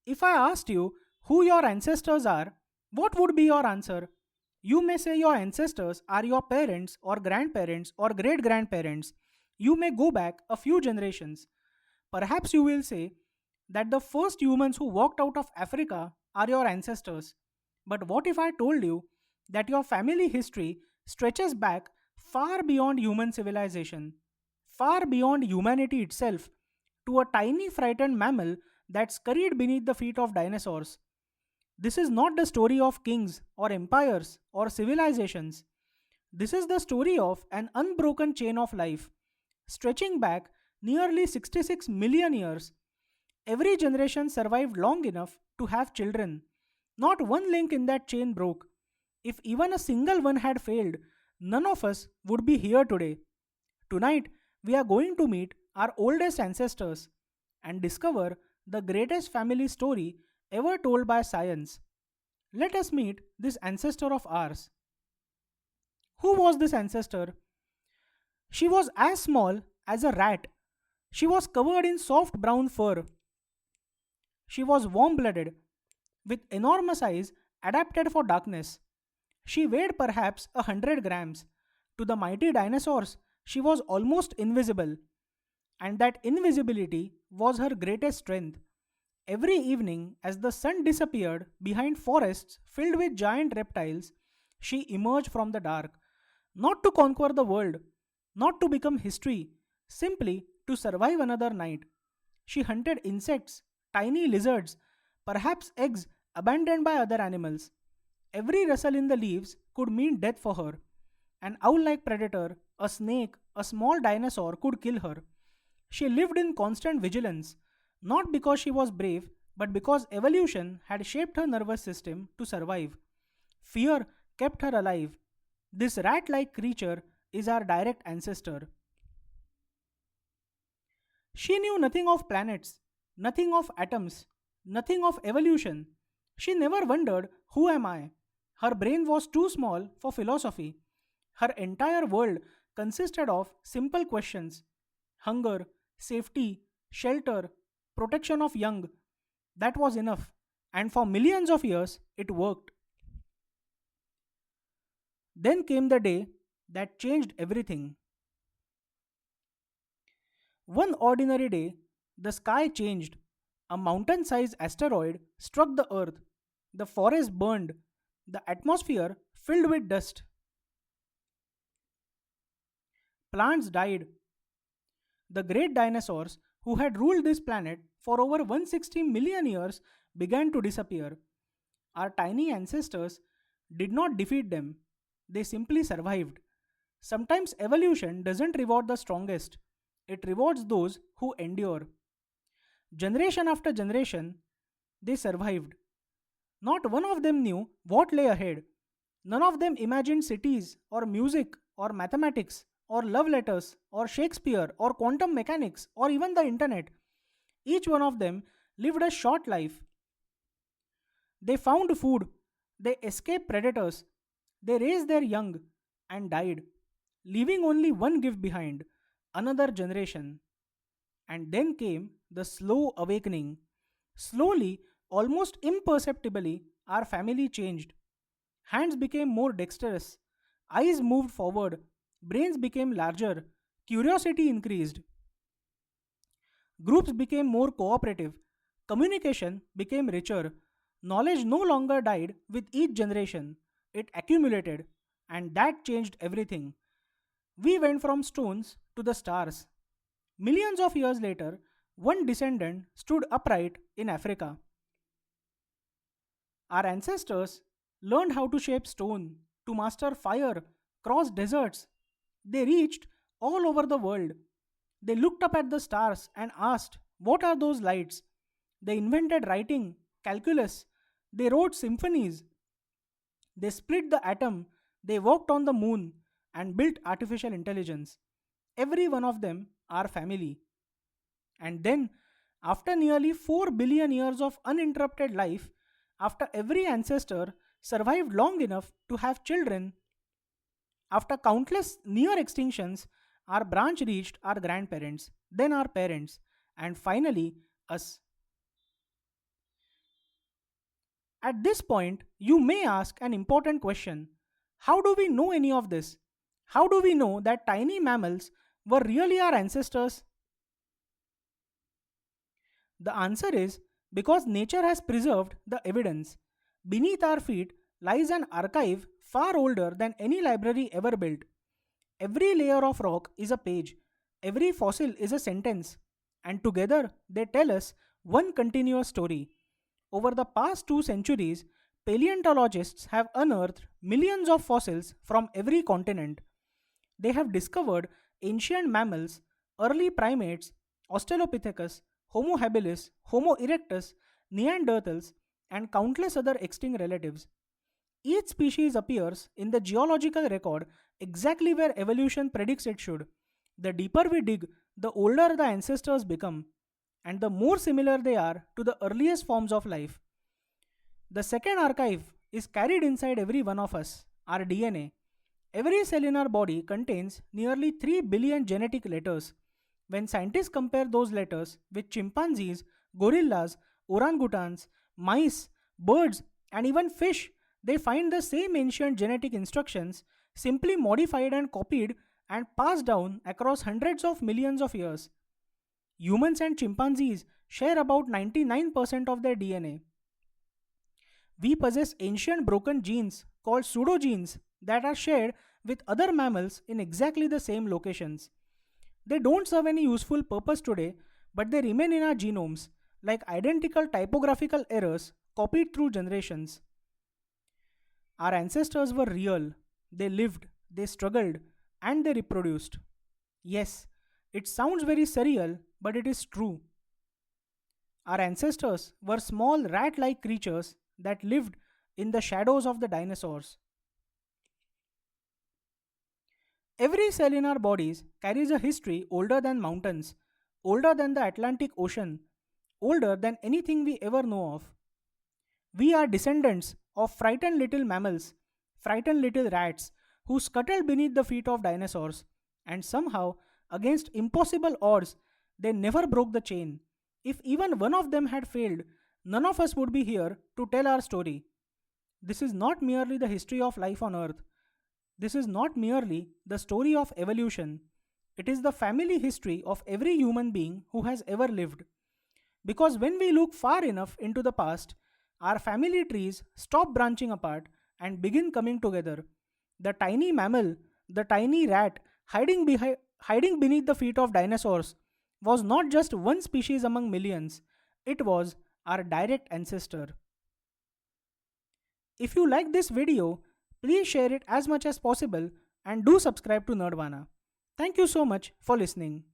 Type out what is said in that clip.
If I asked you who your ancestors are, what would be your answer? You may say your ancestors are your parents or grandparents or great grandparents. You may go back a few generations. Perhaps you will say that the first humans who walked out of Africa are your ancestors. But what if I told you that your family history stretches back far beyond human civilization, far beyond humanity itself, to a tiny frightened mammal that scurried beneath the feet of dinosaurs? This is not the story of kings or empires or civilizations. This is the story of an unbroken chain of life, stretching back nearly 66 million years. Every generation survived long enough to have children. Not one link in that chain broke. If even a single one had failed, none of us would be here today. Tonight, we are going to meet our oldest ancestors and discover the greatest family story ever told by science. Let us meet this ancestor of ours. Who was this ancestor? She was as small as a rat. She was covered in soft brown fur. She was warm blooded, with enormous eyes adapted for darkness. She weighed perhaps 100 grams. To the mighty dinosaurs, she was almost invisible, and that invisibility was her greatest strength. Every evening, as the sun disappeared behind forests filled with giant reptiles, she emerged from the dark, not to conquer the world, not to become history, simply to survive another night. She hunted insects, tiny lizards, perhaps eggs abandoned by other animals. Every rustle in the leaves could mean death for her. An owl like predator, a snake, a small dinosaur could kill her. She lived in constant vigilance, not because she was brave, but because evolution had shaped her nervous system to survive. Fear kept her alive. This rat like creature is our direct ancestor. She knew nothing of planets, nothing of atoms, nothing of evolution. She never wondered, who am I? Her brain was too small for philosophy. Her entire world consisted of simple questions: hunger, safety, shelter, protection of young. That was enough. And for millions of years, it worked. Then came the day that changed everything. One ordinary day, the sky changed. A mountain sized asteroid struck the earth. The forest burned. The atmosphere filled with dust. Plants died. The great dinosaurs who had ruled this planet for over 160 million years began to disappear. Our tiny ancestors did not defeat them, they simply survived. Sometimes evolution doesn't reward the strongest, it rewards those who endure. Generation after generation, they survived. Not one of them knew what lay ahead. None of them imagined cities, or music, or mathematics, or love letters, or Shakespeare, or quantum mechanics, or even the internet. Each one of them lived a short life. They found food, they escaped predators, they raised their young, and died, leaving only one gift behind: another generation. And then came the slow awakening. Slowly, almost imperceptibly, our family changed. Hands became more dexterous, eyes moved forward, brains became larger, curiosity increased, groups became more cooperative, communication became richer, knowledge no longer died with each generation, it accumulated, and that changed everything. We went from stones to the stars. Millions of years later, one descendant stood upright in Africa. Our ancestors learned how to shape stone, to master fire, cross deserts. They reached all over the world. They looked up at the stars and asked, what are those lights? They invented writing, calculus. They wrote symphonies. They split the atom. They walked on the moon and built artificial intelligence. Every one of them our family. And then, after nearly 4 billion years of uninterrupted life, after every ancestor survived long enough to have children, after countless near extinctions, our branch reached our grandparents, then our parents, and finally us. At this point, you may ask an important question: how do we know any of this? How do we know that tiny mammals were really our ancestors? The answer is because nature has preserved the evidence. Beneath our feet lies an archive far older than any library ever built. Every layer of rock is a page, every fossil is a sentence, and together they tell us one continuous story. Over the past 2 centuries, paleontologists have unearthed millions of fossils from every continent. They have discovered ancient mammals, early primates, Australopithecus, Homo habilis, Homo erectus, Neanderthals, and countless other extinct relatives. Each species appears in the geological record exactly where evolution predicts it should. The deeper we dig, the older the ancestors become, and the more similar they are to the earliest forms of life. The second archive is carried inside every one of us, our DNA. Every cell in our body contains nearly 3 billion genetic letters. When scientists compare those letters with chimpanzees, gorillas, orangutans, mice, birds, and even fish, they find the same ancient genetic instructions, simply modified and copied and passed down across hundreds of millions of years. Humans and chimpanzees share about 99% of their DNA. We possess ancient broken genes called pseudogenes that are shared with other mammals in exactly the same locations. They don't serve any useful purpose today, but they remain in our genomes, like identical typographical errors copied through generations. Our ancestors were real. They lived, they struggled, and they reproduced. Yes, it sounds very surreal, but it is true. Our ancestors were small rat like creatures that lived in the shadows of the dinosaurs. Every cell in our bodies carries a history older than mountains, older than the Atlantic Ocean, older than anything we ever know of. We are descendants of frightened little mammals, frightened little rats who scuttled beneath the feet of dinosaurs, and somehow, against impossible odds, they never broke the chain. If even one of them had failed, none of us would be here to tell our story. This is not merely the history of life on Earth. This is not merely the story of evolution. It is the family history of every human being who has ever lived. Because when we look far enough into the past, our family trees stop branching apart and begin coming together. The tiny mammal, the tiny rat hiding beneath the feet of dinosaurs was not just one species among millions, it was our direct ancestor. If you like this video, please share it as much as possible and do subscribe to Nerdvana. Thank you so much for listening.